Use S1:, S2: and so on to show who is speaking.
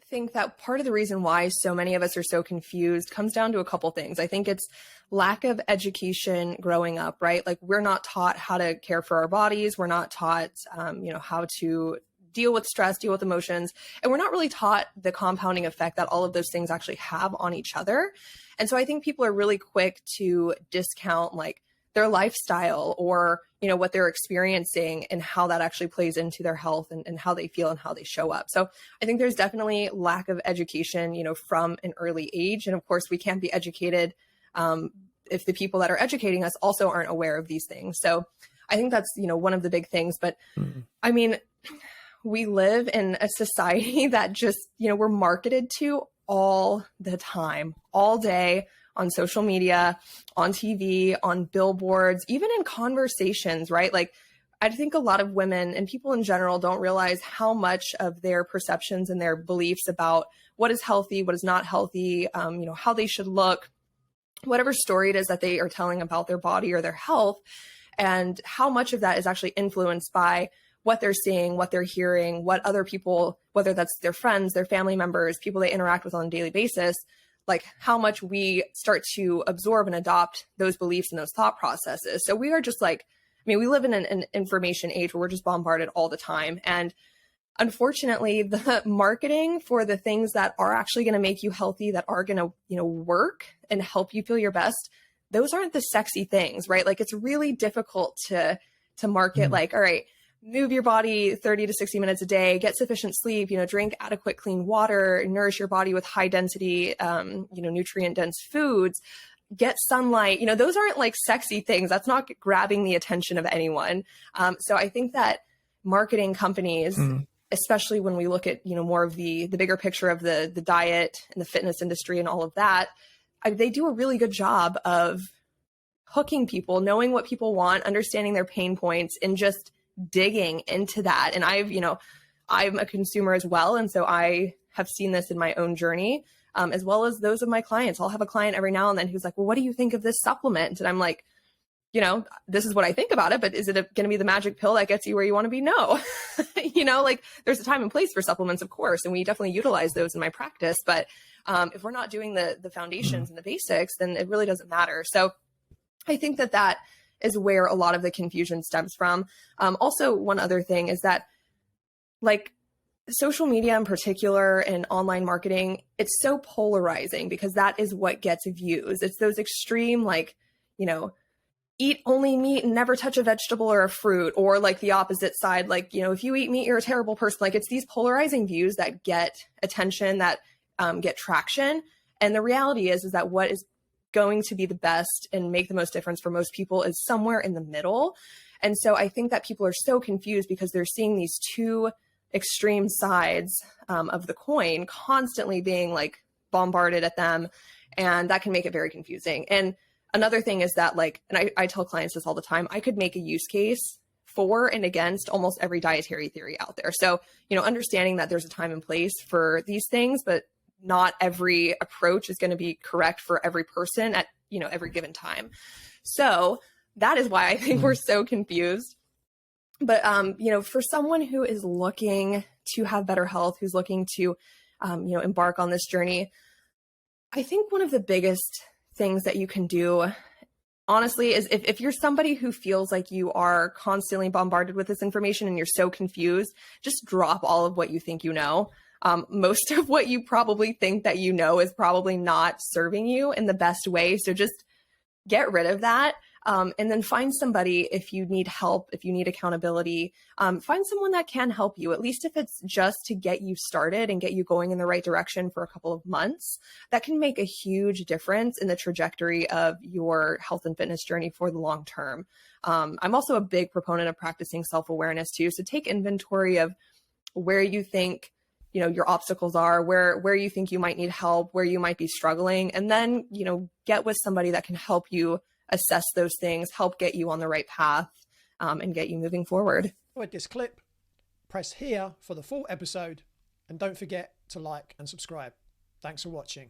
S1: think that part of the reason why so many of us are so confused comes down to a couple things. I think it's lack of education growing up, right? Like we're not taught how to care for our bodies. We're not taught, how to deal with stress, deal with emotions. And we're not really taught the compounding effect that all of those things actually have on each other. And so I think people are really quick to discount like their lifestyle or, what they're experiencing and how that actually plays into their health and how they feel and how they show up. So I think there's definitely lack of education, from an early age. And of course we can't be educated if the people that are educating us also aren't aware of these things. So I think that's, one of the big things. But I mean, we live in a society that just, we're marketed to all the time, all day, on social media, on TV, on billboards, even in conversations, right? Like, I think a lot of women and people in general don't realize how much of their perceptions and their beliefs about what is healthy, what is not healthy, how they should look, whatever story it is that they are telling about their body or their health, and how much of that is actually influenced by what they're seeing, what they're hearing, what other people, whether that's their friends, their family members, people they interact with on a daily basis, like how much we start to absorb and adopt those beliefs and those thought processes. So we are just like, we live in an information age where we're just bombarded all the time. And unfortunately, the marketing for the things that are actually going to make you healthy, that are going to, work and help you feel your best, those aren't the sexy things, right? Like it's really difficult to market like, all right, move your body 30 to 60 minutes a day, get sufficient sleep, drink adequate clean water, nourish your body with high density, nutrient dense foods, get sunlight. Those aren't like sexy things. That's not grabbing the attention of anyone. So I think that marketing companies, especially when we look at, more of the bigger picture of the diet and the fitness industry and all of that, they do a really good job of hooking people, knowing what people want, understanding their pain points, and just digging into that. And I'm a consumer as well. And so I have seen this in my own journey, as well as those of my clients. I'll have a client every now and then who's like, well, what do you think of this supplement? And I'm like, this is what I think about it, but is it going to be the magic pill that gets you where you want to be? No, like there's a time and place for supplements, of course. And we definitely utilize those in my practice. But if we're not doing the foundations and the basics, then it really doesn't matter. So I think that is where a lot of the confusion stems from. Also, one other thing is that like social media in particular and online marketing, it's so polarizing because that is what gets views. It's those extreme, like, eat only meat and never touch a vegetable or a fruit, or like the opposite side, like, if you eat meat, you're a terrible person. Like it's these polarizing views that get attention, that get traction. And the reality is that what is going to be the best and make the most difference for most people is somewhere in the middle. And so I think that people are so confused because they're seeing these two extreme sides of the coin constantly being like bombarded at them. And that can make it very confusing. And another thing is that like, and I tell clients this all the time, I could make a use case for and against almost every dietary theory out there. So, understanding that there's a time and place for these things, but not every approach is going to be correct for every person at, every given time. So that is why I think we're so confused. But, for someone who is looking to have better health, who's looking to, embark on this journey, I think one of the biggest things that you can do, honestly, is if you're somebody who feels like you are constantly bombarded with this information and you're so confused, just drop all of what you think you know. Most of what you probably think that you know is probably not serving you in the best way. So just get rid of that. And then find somebody, if you need help, if you need accountability, find someone that can help you, at least if it's just to get you started and get you going in the right direction for a couple of months. That can make a huge difference in the trajectory of your health and fitness journey for the long term. I'm also a big proponent of practicing self-awareness too. So take inventory of where you think your obstacles are, where you think you might need help, where you might be struggling, and then, get with somebody that can help you assess those things, help get you on the right path, and get you moving forward.
S2: With this clip, press here for the full episode, and don't forget to like and subscribe. Thanks for watching.